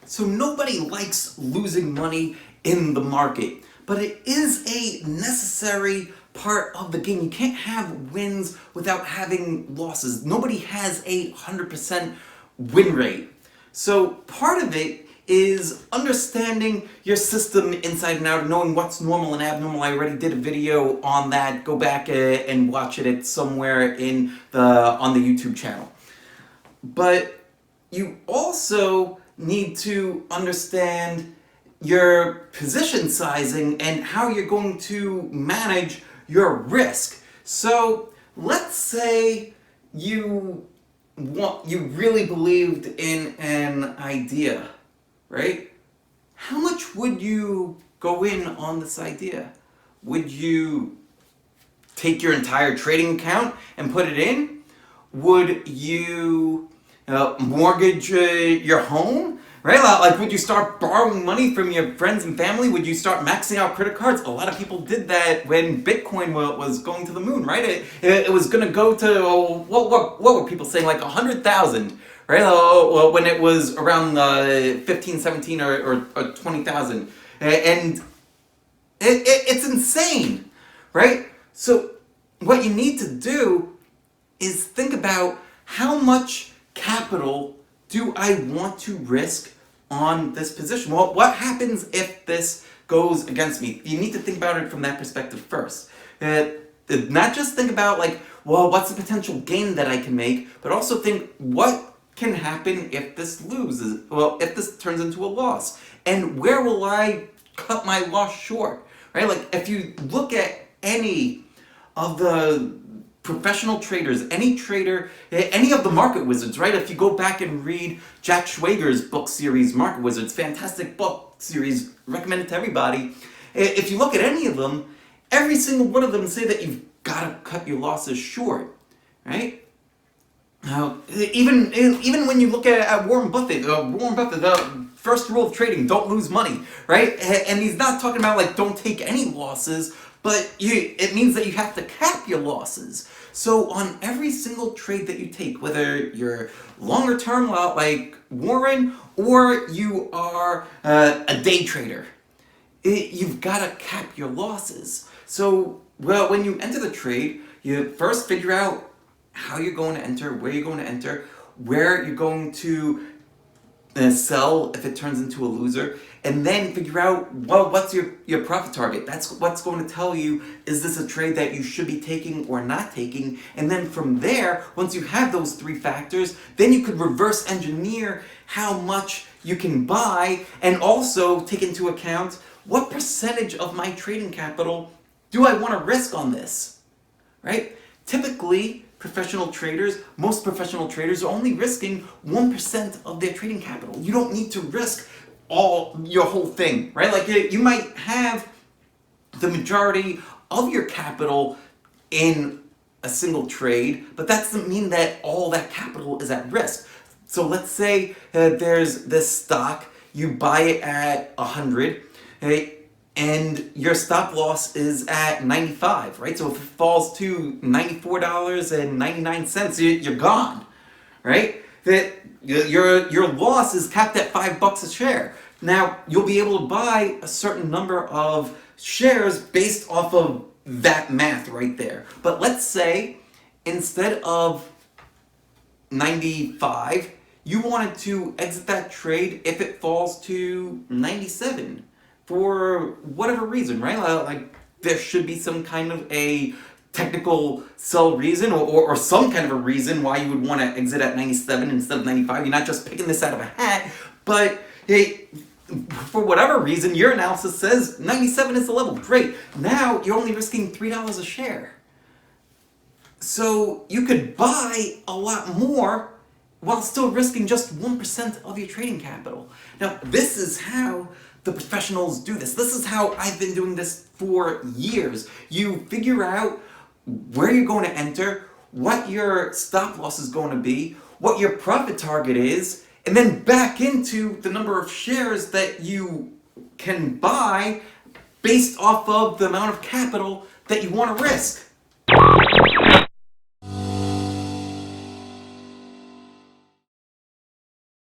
So nobody likes losing money in the market, but it is a necessary part of the game. You can't have wins without having losses. Nobody has a 100% win rate. So part of it is understanding your system inside and out, knowing what's normal and abnormal. I already did a video on that. Go back and watch it. It's somewhere on the YouTube channel. But you also need to understand your position sizing and how you're going to manage your risk. So let's say you really believed in an idea, right? How much would you go in on this idea? Would you take your entire trading account and put it in? Would you mortgage your home? Right? Like, would you start borrowing money from your friends and family? Would you start maxing out credit cards? A lot of people did that when Bitcoin was going to the moon, right? It was going to go to, what were people saying, like 100,000, right? Well, when it was around 15, 17, or 20,000. And it's insane, right? So what you need to do is think about how much capital do I want to risk on this position? Well, what happens if this goes against me? You need to think about it from that perspective first. Not just think about like, well, what's the potential gain that I can make, but also think what can happen if this loses, well, if this turns into a loss, and where will I cut my loss short, right? Like, if you look at any of the professional traders, any trader, any of the market wizards, right? If you go back and read Jack Schwager's book series, Market Wizards, fantastic book series, recommend it to everybody. If you look at any of them, every single one of them say that you've got to cut your losses short, right? Now, even when you look at Warren Buffett, the first rule of trading, don't lose money, right? And he's not talking about like don't take any losses, but it means that you have to cap your losses. So on every single trade that you take, whether you're longer term like Warren or you are a day trader, you've got to cap your losses. So well, when you enter the trade, you first figure out how you're going to enter, where you're going to enter, where you're going to sell if it turns into a loser, and then figure out, well, what's your profit target? That's what's going to tell you, is this a trade that you should be taking or not taking? And then from there, once you have those three factors, then you could reverse engineer how much you can buy, and also take into account what percentage of my trading capital do I want to risk on this, right? Typically, most professional traders are only risking 1% of their trading capital. You don't need to risk your whole thing, right? Like, you might have the majority of your capital in a single trade, but that doesn't mean that all that capital is at risk. So let's say there's this stock, you buy it at 100, and your stop loss is at 95, right? So if it falls to $94.99, you're gone, right? Your loss is capped at $5 a share. Now, you'll be able to buy a certain number of shares based off of that math right there. But let's say instead of 95, you wanted to exit that trade if it falls to 97. For whatever reason, right? Like, there should be some kind of a technical sell reason or some kind of a reason why you would want to exit at 97 instead of 95. You're not just picking this out of a hat, but hey, for whatever reason, your analysis says 97 is the level. Great. Now you're only risking $3 a share. So you could buy a lot more while still risking just 1% of your trading capital. Now, this is how the professionals do this. This is how I've been doing this for years. You figure out where you're going to enter, what your stop loss is going to be, what your profit target is, and then back into the number of shares that you can buy based off of the amount of capital that you want to risk.